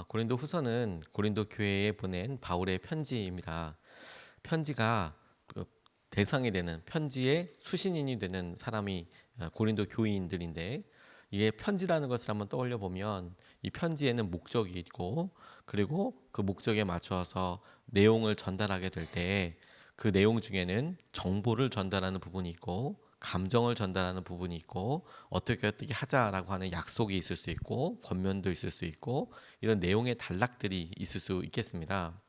고린도 후서는 고린도 교회에 보낸 바울의 편지입니다. 편지가 그 대상이 되는 편지의 수신인이 되는 사람이 고린도 교인들인데, 이게 편지라는 것을 한번 떠올려 보면 이 편지에는 목적이 있고, 그리고 그 목적에 맞춰서 내용을 전달하게 될 때 그 내용 중에는 정보를 전달하는 부분이 있고, 감정을 전달하는 부분이 있고, 어떻게 하자라고 하는 약속이 있을 수 있고, 권면도 있을 수 있고, 이런 내용의 단락들이 있을 수 있겠습니다.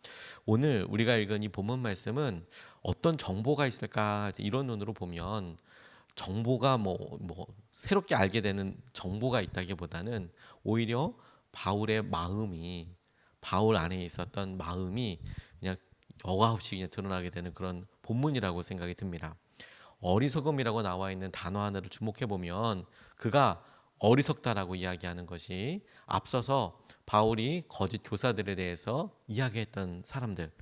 오늘 우리가 읽은 이 본문 말씀은 어떤 정보가 있을까, 이런 눈으로 보면 정보가 새롭게 알게 되는 정보가 있다기보다는 오히려 바울의 마음이, 바울 안에 있었던 마음이 그냥 여과 없이 그냥 드러나게 되는 그런 본문이라고 생각이 듭니다. 어리석음이라고 나와 있는 단어 하나를 주목해 보면 그가 어리석다라고 이야기하는 것이, 앞서서 바울이 거짓 교사들에 대해서 이야기했던 사람들,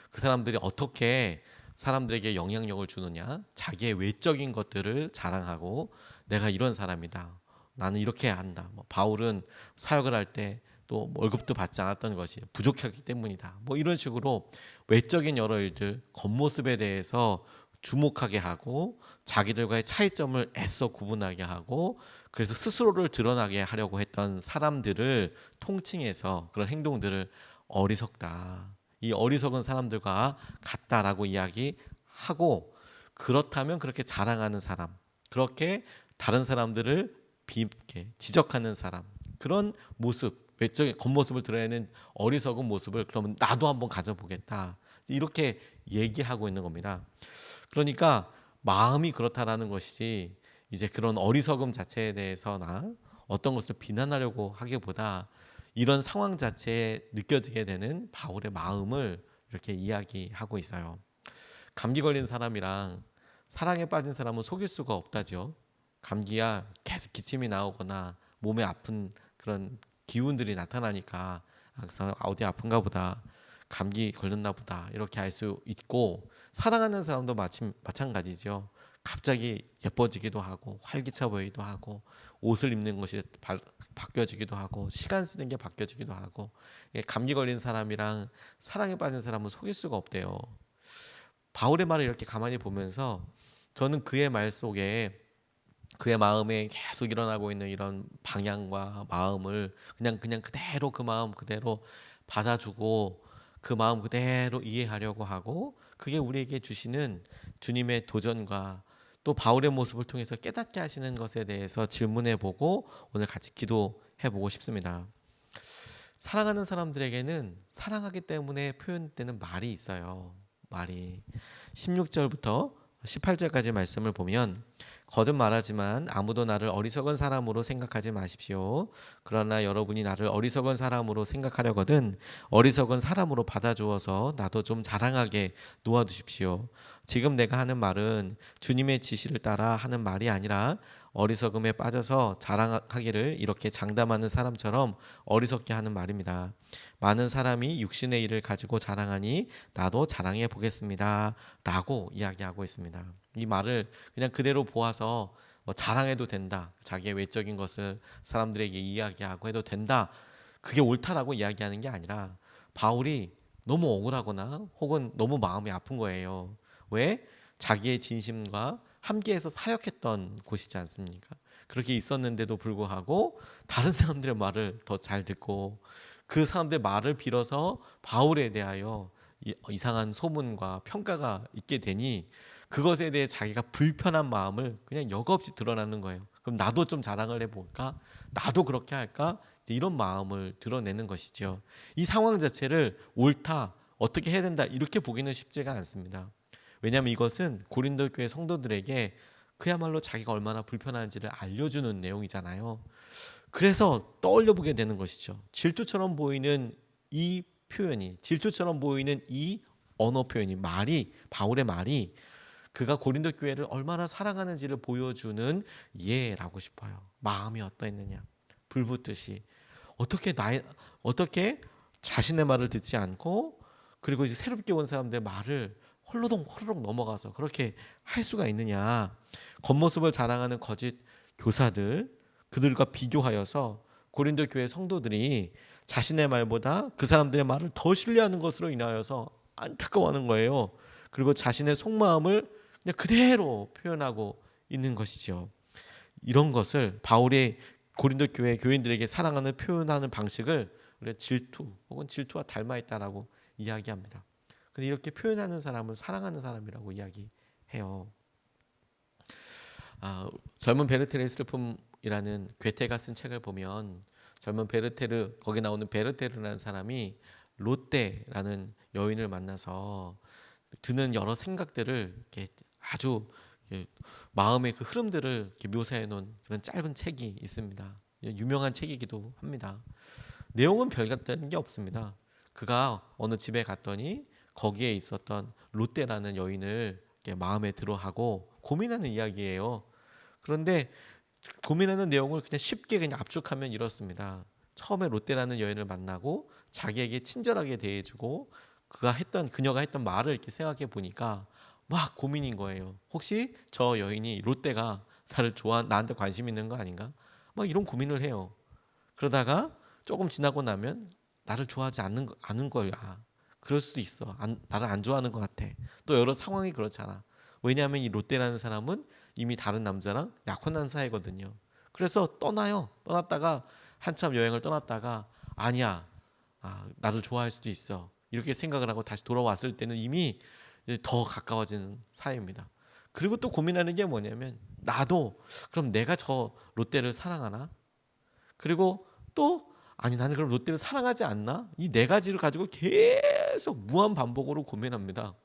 그 사람들이 어떻게 사람들에게 영향력을 주느냐, 자기의 외적인 것들을 자랑하고 내가 이런 사람이다, 나는 이렇게 한다, 바울은 사역을 할 때 또 월급도 받지 않았던 것이 부족하기 때문이다, 이런 식으로 외적인 여러 일들, 겉모습에 대해서 주목하게 하고 자기들과의 차이점을 애써 구분하게 하고, 그래서 스스로를 드러나게 하려고 했던 사람들을 통칭해서 그런 행동들을 어리석다, 이 어리석은 사람들과 같다라고 이야기하고, 그렇다면 그렇게 자랑하는 사람, 그렇게 다른 사람들을 비입게 지적하는 사람, 그런 모습, 외적인 겉모습을 드러내는 어리석은 모습을 그러면 나도 한번 가져보겠다, 이렇게 얘기하고 있는 겁니다. 그러니까 마음이 그렇다라는 것이 이제 그런 어리석음 자체에 대해서나 어떤 것을 비난하려고 하기보다 이런 상황 자체에 느껴지게 되는 바울의 마음을 이렇게 이야기하고 있어요. 감기 걸린 사람이랑 사랑에 빠진 사람은 속일 수가 없다죠. 감기야 계속 기침이 나오거나 몸에 아픈 그런 기운들이 나타나니까, 그래서 어디 아픈가 보다, 감기 걸렸나 보다, 이렇게 알 수 있고, 사랑하는 사람도 마찬가지죠. 갑자기 예뻐지기도 하고 활기차 보이기도 하고, 옷을 입는 것이 바뀌어지기도 하고, 시간 쓰는 게 바뀌어지기도 하고, 감기 걸린 사람이랑 사랑에 빠진 사람은 속일 수가 없대요. 바울의 말을 이렇게 가만히 보면서 저는 그의 말 속에, 그의 마음에 계속 일어나고 있는 이런 방향과 마음을 그냥 그대로, 그 마음 그대로 받아주고 그 마음 그대로 이해하려고 하고, 그게 우리에게 주시는 주님의 도전과 또 바울의 모습을 통해서 깨닫게 하시는 것에 대해서 질문해 보고 오늘 같이 기도해 보고 싶습니다. 사랑하는 사람들에게는 사랑하기 때문에 표현되는 말이 있어요. 말이 16절부터 18절까지 말씀을 보면, 거듭 말하지만 아무도 나를 어리석은 사람으로 생각하지 마십시오. 그러나 여러분이 나를 어리석은 사람으로 생각하려거든 어리석은 사람으로 받아주어서 나도 좀 자랑하게 놓아두십시오. 지금 내가 하는 말은 주님의 지시를 따라 하는 말이 아니라 어리석음에 빠져서 자랑하기를 이렇게 장담하는 사람처럼 어리석게 하는 말입니다. 많은 사람이 육신의 일을 가지고 자랑하니 나도 자랑해 보겠습니다, 라고 이야기하고 있습니다. 이 말을 그냥 그대로 보아서 자랑해도 된다, 자기의 외적인 것을 사람들에게 이야기하고 해도 된다, 그게 옳다라고 이야기하는 게 아니라, 바울이 너무 억울하거나 혹은 너무 마음이 아픈 거예요. 왜? 자기의 진심과 함께해서 사역했던 곳이지 않습니까? 그렇게 있었는데도 불구하고 다른 사람들의 말을 더 잘 듣고, 그 사람들의 말을 빌어서 바울에 대하여 이상한 소문과 평가가 있게 되니, 그것에 대해 자기가 불편한 마음을 그냥 여과없이 드러나는 거예요. 그럼 나도 좀 자랑을 해볼까? 나도 그렇게 할까? 이런 마음을 드러내는 것이죠. 이 상황 자체를 옳다, 어떻게 해야 된다, 이렇게 보기는 쉽지가 않습니다. 왜냐하면 이것은 고린도 교회 성도들에게 그야말로 자기가 얼마나 불편한지를 알려주는 내용이잖아요. 그래서 떠올려 보게 되는 것이죠. 질투처럼 보이는 이 표현이, 질투처럼 보이는 이 언어 표현이, 말이, 바울의 말이 그가 고린도 교회를 얼마나 사랑하는지를 보여주는 예라고 싶어요. 마음이 어떠했느냐, 불붙듯이 어떻게 자신의 말을 듣지 않고, 그리고 이제 새롭게 온 사람들의 말을 홀로록 넘어가서 그렇게 할 수가 있느냐. 겉모습을 자랑하는 거짓 교사들, 그들과 비교하여서 고린도 교회 성도들이 자신의 말보다 그 사람들의 말을 더 신뢰하는 것으로 인하여서 안타까워하는 거예요. 그리고 자신의 속마음을 그냥 그대로 표현하고 있는 것이죠. 이런 것을 바울이 고린도 교회 교인들에게 사랑하는 표현하는 방식을 우리가 질투 혹은 질투와 닮아 있다라고 이야기합니다. 근데 이렇게 표현하는 사람을 사랑하는 사람이라고 이야기해요. 젊은 베르테르의 슬픔이라는 괴테가 쓴 책을 보면 젊은 베르테르, 거기 나오는 베르테르라는 사람이 롯데라는 여인을 만나서 드는 여러 생각들을 이렇게 아주 마음의 그 흐름들을 이렇게 묘사해 놓은 그런 짧은 책이 있습니다. 유명한 책이기도 합니다. 내용은 별다른 게 없습니다. 그가 어느 집에 갔더니 거기에 있었던 롯데라는 여인을 이렇게 마음에 들어하고 고민하는 이야기예요. 그런데 고민하는 내용을 그냥 쉽게 그냥 압축하면 이렇습니다. 처음에 롯데라는 여인을 만나고 자기에게 친절하게 대해주고 그녀가 했던 말을 이렇게 생각해 보니까 막 고민인 거예요. 혹시 저 여인이 롯데가 나한테 관심 있는 거 아닌가? 막 이런 고민을 해요. 그러다가 조금 지나고 나면 나를 좋아하지 않는 거야. 그럴 수도 있어. 나를 안 좋아하는 것 같아. 또 여러 상황이 그렇잖아. 왜냐하면 이 롯데라는 사람은 이미 다른 남자랑 약혼한 사이거든요. 그래서 떠나요. 떠났다가 한참 여행을 떠났다가 아니야. 나를 좋아할 수도 있어. 이렇게 생각을 하고 다시 돌아왔을 때는 이미 더 가까워지는 사이입니다. 그리고 또 고민하는 게 뭐냐면 나도 그럼 내가 저 롯데를 사랑하나? 그리고 또 아니 나는 그럼 롯데를 사랑하지 않나? 이 네 가지를 가지고 계속 무한 반복으로 고민합니다.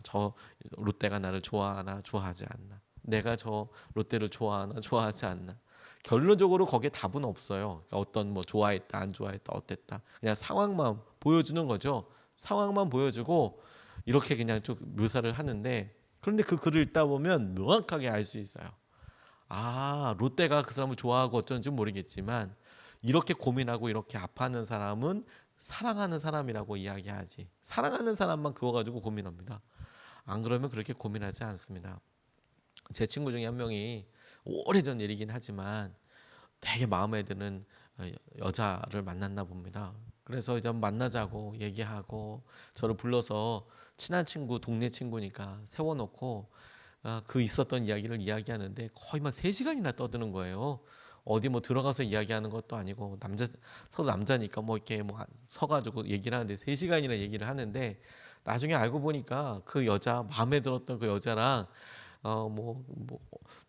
저 롯데가 나를 좋아하나 좋아하지 않나? 내가 저 롯데를 좋아하나 좋아하지 않나? 결론적으로 거기에 답은 없어요. 그러니까 어떤 뭐 좋아했다 안 좋아했다 어땠다 그냥 상황만 보여주는 거죠. 상황만 보여주고 이렇게 그냥 좀 묘사를 하는데 그런데 그 글을 읽다 보면 명확하게 알 수 있어요. 롯데가 그 사람을 좋아하고 어쩐지 모르겠지만 이렇게 고민하고 이렇게 아파하는 사람은 사랑하는 사람이라고 이야기하지. 사랑하는 사람만 그거 가지고 고민합니다. 안 그러면 그렇게 고민하지 않습니다. 제 친구 중에 한 명이 오래전 일이긴 하지만 되게 마음에 드는 여자를 만났나 봅니다. 그래서 이제 만나자고 얘기하고 저를 불러서 친한 친구, 동네 친구니까 세워놓고 그 있었던 이야기를 이야기하는데 거의 막 3시간이나 떠드는 거예요. 어디 뭐 들어가서 이야기하는 것도 아니고 서로 남자니까 뭐 이렇게 뭐 서가지고 얘기를 하는데 3시간이나 얘기를 하는데 나중에 알고 보니까 그 여자 마음에 들었던 그 여자랑 뭐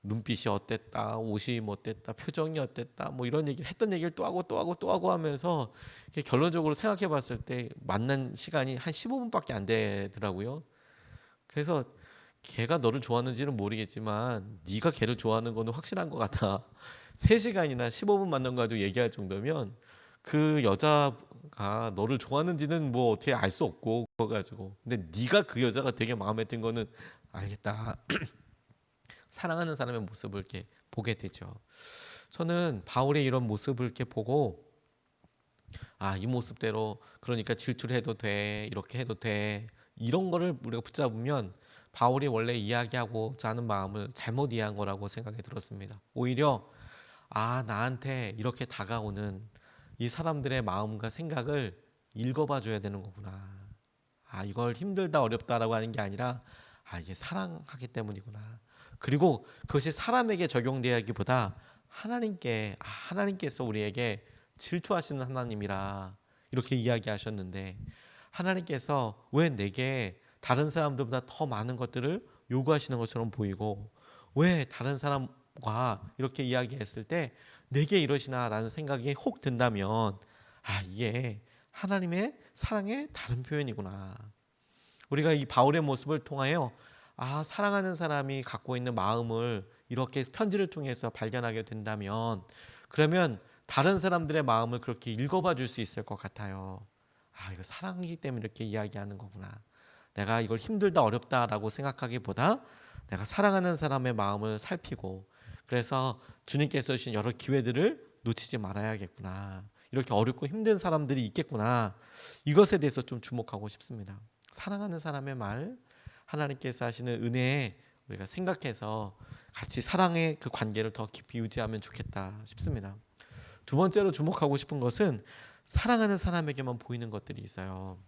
눈빛이 어땠다, 옷이 뭐 어땠다, 표정이 어땠다, 뭐 이런 얘기를 했던 얘기를 또 하고 또 하고 또 하고 하면서 결론적으로 생각해봤을 때 만난 시간이 한 15분밖에 안 되더라고요. 그래서 걔가 너를 좋아하는지는 모르겠지만 네가 걔를 좋아하는 거는 확실한 것 같아. 3시간이나 15분 만난 거 가지고 얘기할 정도면 그 여자가 너를 좋아하는지는 뭐 어떻게 알 수 없고 그거 가지고 근데 네가 그 여자가 되게 마음에 든 거는 알겠다. 사랑하는 사람의 모습을 이렇게 보게 되죠. 저는 바울의 이런 모습을 이렇게 보고 이 모습대로 그러니까 질투를 해도 돼, 이렇게 해도 돼, 이런 거를 우리가 붙잡으면 바울이 원래 이야기하고자 하는 마음을 잘못 이해한 거라고 생각이 들었습니다. 오히려 나한테 이렇게 다가오는 이 사람들의 마음과 생각을 읽어봐 줘야 되는 거구나. 이걸 힘들다 어렵다라고 하는 게 아니라 이게 사랑하기 때문이구나. 그리고 그것이 사람에게 적용되기보다 하나님께서 우리에게 질투하시는 하나님이라 이렇게 이야기하셨는데 하나님께서 왜 내게 다른 사람들보다 더 많은 것들을 요구하시는 것처럼 보이고 왜 다른 사람과 이렇게 이야기했을 때 내게 이러시나라는 생각이 혹 든다면 이게 하나님의 사랑의 다른 표현이구나. 우리가 이 바울의 모습을 통하여 사랑하는 사람이 갖고 있는 마음을 이렇게 편지를 통해서 발견하게 된다면 그러면 다른 사람들의 마음을 그렇게 읽어봐 줄 수 있을 것 같아요. 이거 사랑이기 때문에 이렇게 이야기하는 거구나. 내가 이걸 힘들다 어렵다라고 생각하기보다 내가 사랑하는 사람의 마음을 살피고 그래서 주님께서 주신 여러 기회들을 놓치지 말아야겠구나. 이렇게 어렵고 힘든 사람들이 있겠구나. 이것에 대해서 좀 주목하고 싶습니다. 사랑하는 사람의 말, 하나님께서 하시는 은혜에 우리가 생각해서 같이 사랑의 그 관계를 더 깊이 유지하면 좋겠다 싶습니다. 두 번째로 주목하고 싶은 것은 사랑하는 사람에게만 보이는 것들이 있어요.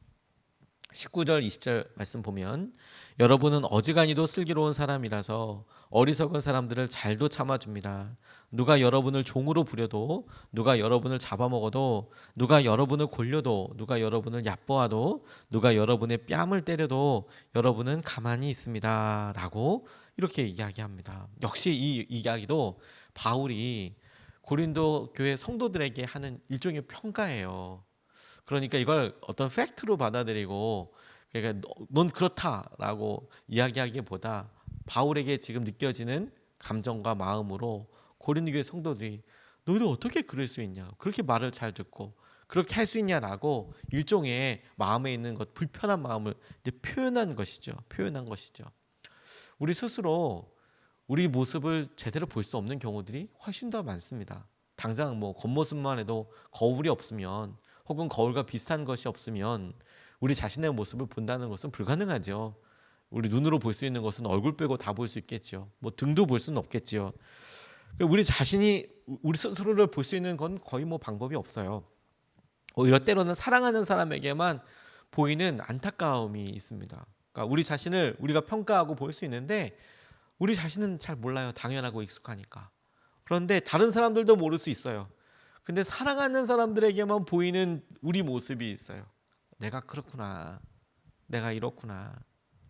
19절 20절 말씀 보면 여러분은 어지간히도 슬기로운 사람이라서 어리석은 사람들을 잘도 참아줍니다. 누가 여러분을 종으로 부려도, 누가 여러분을 잡아먹어도, 누가 여러분을 골려도, 누가 여러분을 얕보아도, 누가 여러분의 뺨을 때려도 여러분은 가만히 있습니다 라고 이렇게 이야기합니다. 역시 이 이야기도 바울이 고린도 교회 성도들에게 하는 일종의 평가예요. 그러니까 이걸 어떤 팩트로 받아들이고 그러니까 넌 그렇다라고 이야기하기보다 바울에게 지금 느껴지는 감정과 마음으로 고린도 교회 성도들이 너희들 어떻게 그럴 수 있냐, 그렇게 말을 잘 듣고 그렇게 할 수 있냐라고 일종의 마음에 있는 것, 불편한 마음을 이제 표현한 것이죠. 우리 스스로 우리 모습을 제대로 볼 수 없는 경우들이 훨씬 더 많습니다. 당장 뭐 겉모습만 해도 거울이 없으면 혹은 거울과 비슷한 것이 없으면 우리 자신의 모습을 본다는 것은 불가능하죠. 우리 눈으로 볼 수 있는 것은 얼굴 빼고 다 볼 수 있겠죠. 뭐 등도 볼 수는 없겠죠. 우리 자신이 우리 스스로를 볼 수 있는 건 거의 뭐 방법이 없어요. 오히려 때로는 사랑하는 사람에게만 보이는 안타까움이 있습니다. 그러니까 우리 자신을 우리가 평가하고 볼 수 있는데 우리 자신은 잘 몰라요. 당연하고 익숙하니까. 그런데 다른 사람들도 모를 수 있어요. 근데 사랑하는 사람들에게만 보이는 우리 모습이 있어요. 내가 그렇구나. 내가 이렇구나.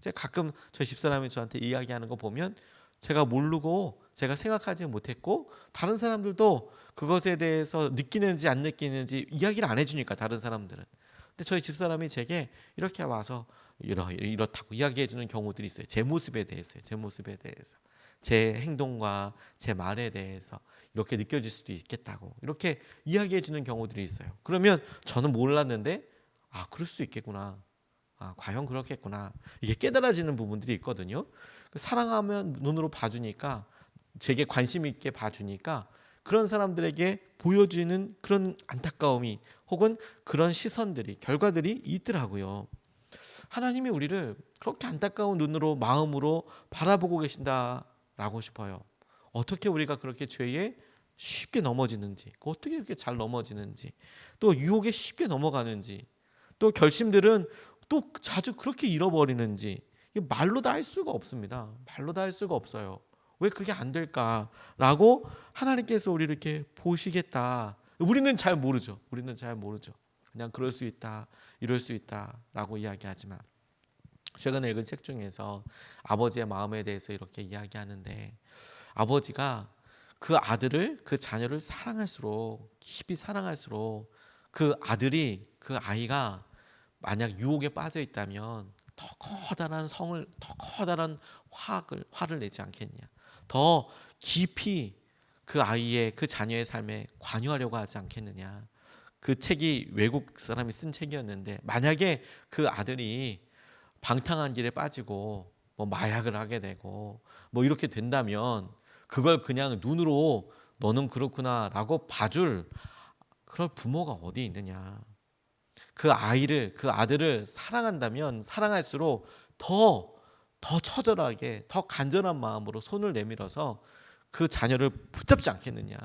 제가 가끔 저희 집사람이 저한테 이야기하는 거 보면 제가 모르고 제가 생각하지 못했고 다른 사람들도 그것에 대해서 느끼는지 안 느끼는지 이야기를 안 해주니까 다른 사람들은. 근데 저희 집사람이 제게 이렇게 와서 이렇다고 이야기해 주는 경우들이 있어요. 제 모습에 대해서요. 제 행동과 제 말에 대해서 이렇게 느껴질 수도 있겠다고 이렇게 이야기해 주는 경우들이 있어요. 그러면 저는 몰랐는데 그럴 수 있겠구나. 과연 그렇겠구나. 이게 깨달아지는 부분들이 있거든요. 사랑하면 눈으로 봐주니까 제게 관심 있게 봐주니까 그런 사람들에게 보여지는 그런 안타까움이 혹은 그런 시선들이 결과들이 있더라고요. 하나님이 우리를 그렇게 안타까운 눈으로 마음으로 바라보고 계신다라고 싶어요. 어떻게 우리가 그렇게 죄에 쉽게 넘어지는지, 어떻게 이렇게 잘 넘어지는지, 또 유혹에 쉽게 넘어가는지, 또 결심들은 또 자주 그렇게 잃어버리는지 말로 다 할 수가 없습니다. 말로 다 할 수가 없어요. 왜 그게 안 될까라고 하나님께서 우리를 이렇게 보시겠다. 우리는 잘 모르죠. 그냥 그럴 수 있다, 이럴 수 있다라고 이야기하지만 최근에 읽은 책 중에서 아버지의 마음에 대해서 이렇게 이야기하는데 아버지가 그 아들을 그 자녀를 사랑할수록 깊이 사랑할수록 그 아이가 만약 유혹에 빠져 있다면 더 커다란 화를 내지 않겠냐, 더 깊이 그 아이의 그 자녀의 삶에 관여하려고 하지 않겠느냐. 그 책이 외국 사람이 쓴 책이었는데 만약에 그 아들이 방탕한 길에 빠지고 뭐 마약을 하게 되고 뭐 이렇게 된다면 그걸 그냥 눈으로 너는 그렇구나라고 봐줄 그럴 부모가 어디 있느냐. 그 아들을 사랑한다면 사랑할수록 더 처절하게 더 간절한 마음으로 손을 내밀어서 그 자녀를 붙잡지 않겠느냐.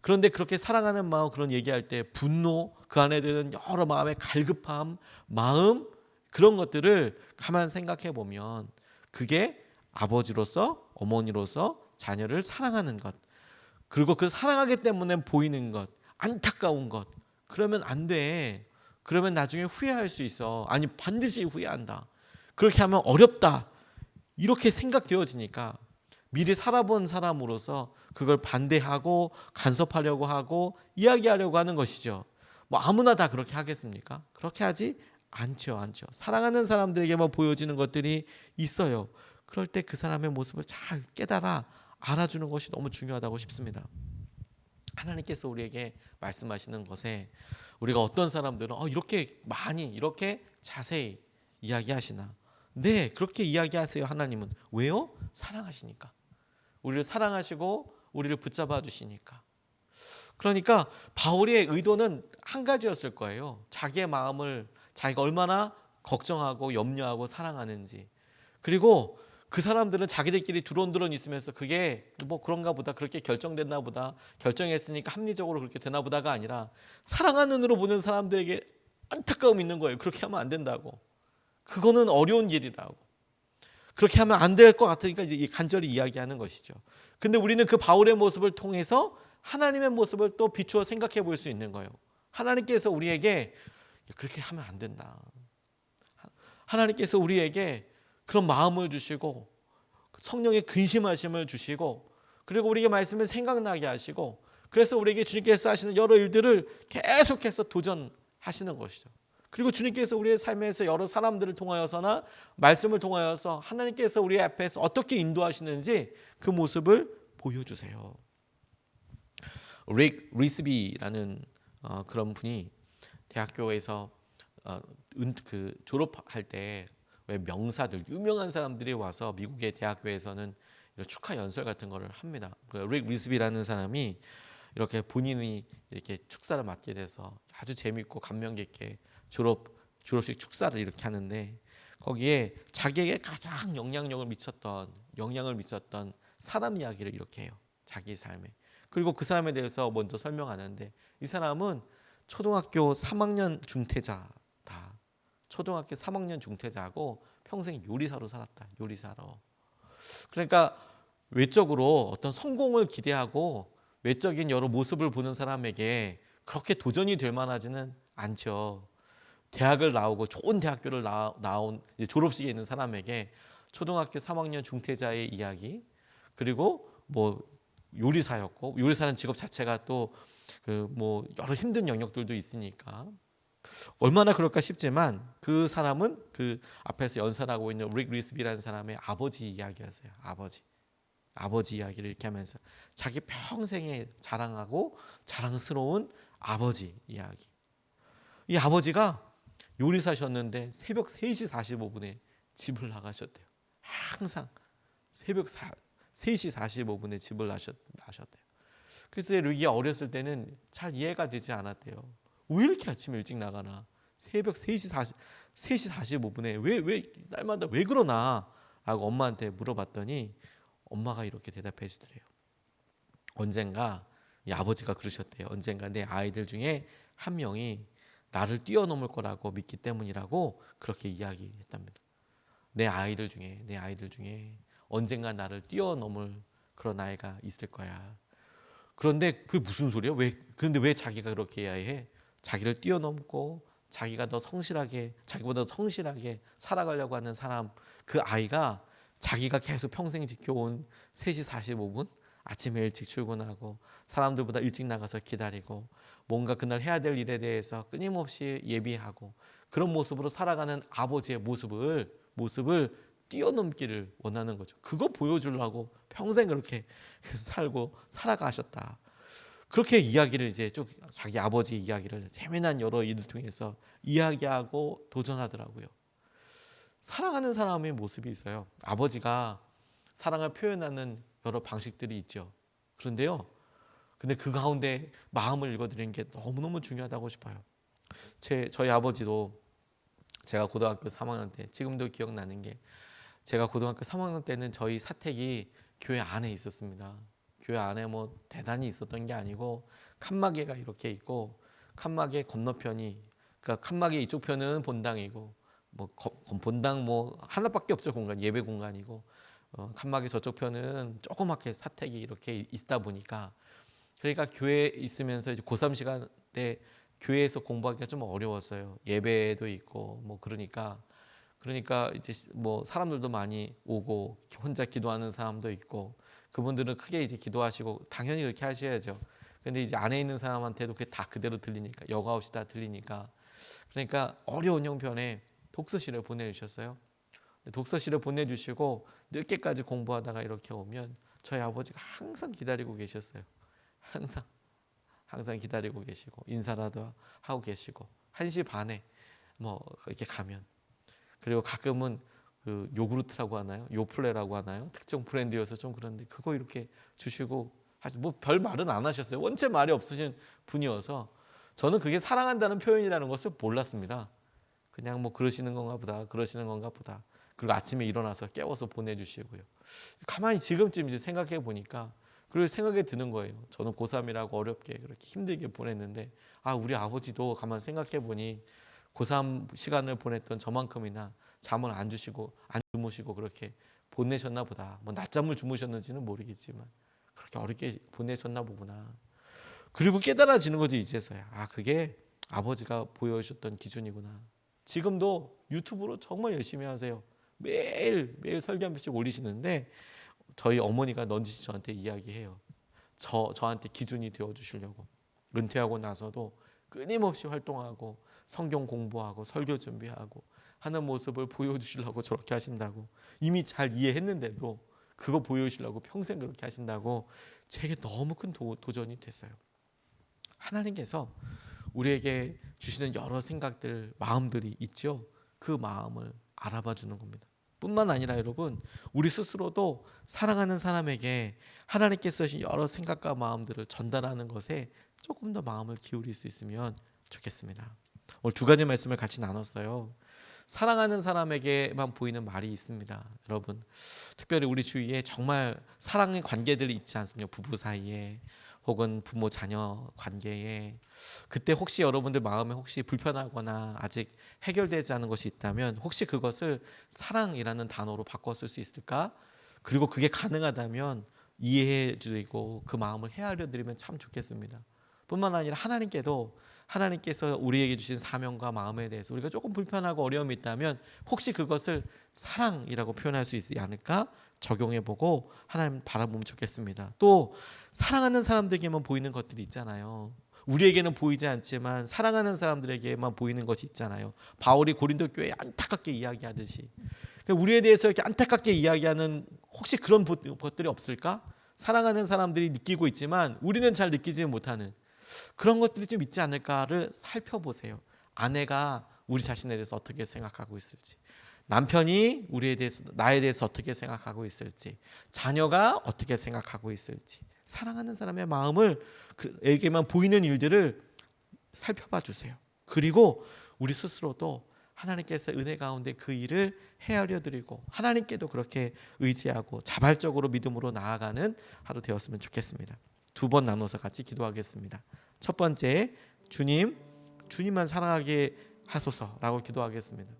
그런데 그렇게 사랑하는 마음 그런 얘기할 때 분노 그 안에 드는 여러 마음의 갈급함 마음 그런 것들을 가만 생각해 보면 그게 아버지로서 어머니로서 자녀를 사랑하는 것 그리고 그 사랑하기 때문에 보이는 것 안타까운 것 그러면 안 돼. 그러면 나중에 후회할 수 있어. 아니 반드시 후회한다. 그렇게 하면 어렵다. 이렇게 생각되어지니까 미리 살아본 사람으로서 그걸 반대하고 간섭하려고 하고 이야기하려고 하는 것이죠. 뭐 아무나 다 그렇게 하겠습니까? 그렇게 하지 않죠. 사랑하는 사람들에게만 보여지는 것들이 있어요. 그럴 때 그 사람의 모습을 잘 깨달아 알아주는 것이 너무 중요하다고 싶습니다. 하나님께서 우리에게 말씀하시는 것에 우리가 어떤 사람들은 이렇게 많이 이렇게 자세히 이야기하시나? 네, 그렇게 이야기하세요. 하나님은 왜요? 사랑하시니까. 우리를 사랑하시고 우리를 붙잡아 주시니까. 그러니까 바울의 의도는 한 가지였을 거예요. 자기의 마음을 자기가 얼마나 걱정하고 염려하고 사랑하는지. 그리고 그 사람들은 자기들끼리 두런두런 있으면서 그게 뭐 그런가 보다, 그렇게 결정됐나 보다, 결정했으니까 합리적으로 그렇게 되나 보다가 아니라 사랑하는 눈으로 보는 사람들에게 안타까움이 있는 거예요. 그렇게 하면 안 된다고. 그거는 어려운 길이라고. 그렇게 하면 안 될 것 같으니까 이제 간절히 이야기하는 것이죠. 근데 우리는 그 바울의 모습을 통해서 하나님의 모습을 또 비추어 생각해 볼 수 있는 거예요. 하나님께서 우리에게 그렇게 하면 안 된다. 하나님께서 우리에게 그런 마음을 주시고 성령의 근심하심을 주시고 그리고 우리에게 말씀을 생각나게 하시고 그래서 우리에게 주님께서 하시는 여러 일들을 계속해서 도전하시는 것이죠. 그리고 주님께서 우리의 삶에서 여러 사람들을 통하여서나 말씀을 통하여서 하나님께서 우리 앞에서 어떻게 인도하시는지 그 모습을 보여주세요. 릭 리스비라는 그런 분이 대학교에서 그 졸업할 때 왜 명사들 유명한 사람들이 와서 미국의 대학교에서는 이런 축하 연설 같은 거를 합니다. 릭 리스비라는 사람이 이렇게 본인이 이렇게 축사를 맡게 돼서 아주 재밌고 감명 깊게 졸업식 축사를 이렇게 하는데 거기에 자기에게 가장 영향을 미쳤던 사람 이야기를 이렇게 해요. 자기 삶에. 그리고 그 사람에 대해서 먼저 설명하는데 이 사람은 초등학교 3학년 중퇴자다. 초등학교 3학년 중퇴자고 평생 요리사로 살았다. 요리사로. 그러니까 외적으로 어떤 성공을 기대하고 외적인 여러 모습을 보는 사람에게 그렇게 도전이 될 만하지는 않죠. 대학을 나오고 좋은 대학교를 나온 졸업식에 있는 사람에게 초등학교 3학년 중퇴자의 이야기 그리고 뭐 요리사였고 요리사는 직업 자체가 또 그 뭐 여러 힘든 영역들도 있으니까 얼마나 그럴까 싶지만 그 사람은 그 앞에서 연설하고 있는 릭 리스비라는 사람의 아버지 이야기였어요. 아버지 이야기를 이렇게 하면서 자기 평생에 자랑하고 자랑스러운 아버지 이야기. 이 아버지가 요리사셨는데 새벽 3시 45분에 집을 나가셨대요. 항상 새벽 3시 45분에 집을 나셨대요. 그래서 릭이 어렸을 때는 잘 이해가 되지 않았대요. 왜 이렇게 아침 일찍 나가나? 새벽 3시 45분에 왜 날마다 왜 그러나? 라고 엄마한테 물어봤더니 엄마가 이렇게 대답해 주더래요. 언젠가 이 아버지가 그러셨대요. 언젠가 내 아이들 중에 한 명이 나를 뛰어넘을 거라고 믿기 때문이라고 그렇게 이야기했답니다. 내 아이들 중에 언젠가 나를 뛰어넘을 그런 아이가 있을 거야. 그런데 그게 무슨 소리야? 그런데 왜 자기가 그렇게 해야 해? 자기를 뛰어넘고 자기보다 더 성실하게 살아가려고 하는 사람, 그 아이가 자기가 계속 평생 지켜온 3시 45분 아침에 일찍 출근하고 사람들보다 일찍 나가서 기다리고 뭔가 그날 해야 될 일에 대해서 끊임없이 예비하고 그런 모습으로 살아가는 아버지의 모습을 뛰어넘기를 원하는 거죠. 그거 보여주려고 평생 그렇게 살고 살아가셨다. 그렇게 이야기를 이제 쭉 자기 아버지 이야기를 재미난 여러 일을 통해서 이야기하고 도전하더라고요. 사랑하는 사람의 모습이 있어요. 아버지가 사랑을 표현하는 여러 방식들이 있죠. 그런데요. 근데 그 가운데 마음을 읽어드리는 게 너무너무 중요하다고 싶어요. 저희 아버지도 제가 고등학교 3학년 때 지금도 기억나는 게 제가 고등학교 3학년 때는 저희 사택이 교회 안에 있었습니다. 교회 안에 뭐 대단히 있었던 게 아니고 칸막이가 이렇게 있고 칸막이 건너편이 그러니까 칸막이 이쪽 편은 본당이고 뭐 본당 뭐 하나밖에 없죠. 공간 예배 공간이고 칸막이 저쪽 편은 조그맣게 사택이 이렇게 있다 보니까 그러니까 교회에 있으면서 이제 고3 시간 때 교회에서 공부하기가 좀 어려웠어요. 예배도 있고 뭐 그러니까 이제 뭐 사람들도 많이 오고 혼자 기도하는 사람도 있고 그분들은 크게 이제 기도하시고 당연히 그렇게 하셔야죠. 근데 이제 안에 있는 사람한테도 그게 다 그대로 들리니까 여과 없이 다 들리니까 그러니까 어려운 형편에 독서실에 보내주셨어요. 독서실에 보내주시고 늦게까지 공부하다가 이렇게 오면 저희 아버지가 항상 기다리고 계셨어요. 항상 기다리고 계시고 인사라도 하고 계시고 1시 반에 뭐 이렇게 가면 그리고 가끔은 그 요구르트라고 하나요? 요플레라고 하나요? 특정 브랜드여서 좀 그런데 그거 이렇게 주시고 뭐 별 말은 안 하셨어요. 원체 말이 없으신 분이어서 저는 그게 사랑한다는 표현이라는 것을 몰랐습니다. 그냥 뭐 그러시는 건가 보다. 그리고 아침에 일어나서 깨워서 보내주시고요. 가만히 지금쯤 이제 생각해 보니까 그리고 생각이 드는 거예요. 저는 고3이라고 어렵게 그렇게 힘들게 보냈는데 우리 아버지도 가만 생각해 보니 고3 시간을 보냈던 저만큼이나 잠을 안 주시고 안 주무시고 그렇게 보내셨나 보다. 뭐 낮잠을 주무셨는지는 모르겠지만 그렇게 어렵게 보내셨나 보구나. 그리고 깨달아지는 거지 이제서야. 그게 아버지가 보여주셨던 기준이구나. 지금도 유튜브로 정말 열심히 하세요. 매일 설교 한 번씩 올리시는데 저희 어머니가 넌지시 저한테 이야기해요. 저한테 기준이 되어주시려고 은퇴하고 나서도 끊임없이 활동하고 성경 공부하고 설교 준비하고 하는 모습을 보여주시려고 저렇게 하신다고. 이미 잘 이해했는데도 그거 보여주시려고 평생 그렇게 하신다고. 제게 너무 큰 도전이 됐어요. 하나님께서 우리에게 주시는 여러 생각들, 마음들이 있죠. 그 마음을 알아봐 주는 겁니다. 뿐만 아니라 여러분, 우리 스스로도 사랑하는 사람에게 하나님께서 주신 여러 생각과 마음들을 전달하는 것에 조금 더 마음을 기울일 수 있으면 좋겠습니다. 오늘 두 가지 말씀을 같이 나눴어요. 사랑하는 사람에게만 보이는 말이 있습니다. 여러분, 특별히 우리 주위에 정말 사랑의 관계들이 있지 않습니까? 부부 사이에 혹은 부모 자녀 관계에. 그때 혹시 여러분들 마음에 혹시 불편하거나 아직 해결되지 않은 것이 있다면 혹시 그것을 사랑이라는 단어로 바꿔 쓸 수 있을까? 그리고 그게 가능하다면 이해해 드리고 그 마음을 헤아려 드리면 참 좋겠습니다. 뿐만 아니라 하나님께서 우리에게 주신 사명과 마음에 대해서 우리가 조금 불편하고 어려움이 있다면 혹시 그것을 사랑이라고 표현할 수 있지 않을까? 적용해보고 하나님 바라보면 좋겠습니다. 또 사랑하는 사람들에게만 보이는 것들이 있잖아요. 우리에게는 보이지 않지만 사랑하는 사람들에게만 보이는 것이 있잖아요. 바울이 고린도 교회에 안타깝게 이야기하듯이 우리에 대해서 이렇게 안타깝게 이야기하는 혹시 그런 것들이 없을까? 사랑하는 사람들이 느끼고 있지만 우리는 잘 느끼지 못하는 그런 것들이 좀 있지 않을까를 살펴보세요. 아내가 우리 자신에 대해서 어떻게 생각하고 있을지, 남편이 나에 대해서 어떻게 생각하고 있을지, 자녀가 어떻게 생각하고 있을지, 사랑하는 사람의 마음을 그에게만 보이는 일들을 살펴봐 주세요. 그리고 우리 스스로도 하나님께서 은혜 가운데 그 일을 헤아려 드리고 하나님께도 그렇게 의지하고 자발적으로 믿음으로 나아가는 하루 되었으면 좋겠습니다. 두 번 나눠서 같이 기도하겠습니다. 첫 번째, 주님만 사랑하게 하소서라고 기도하겠습니다.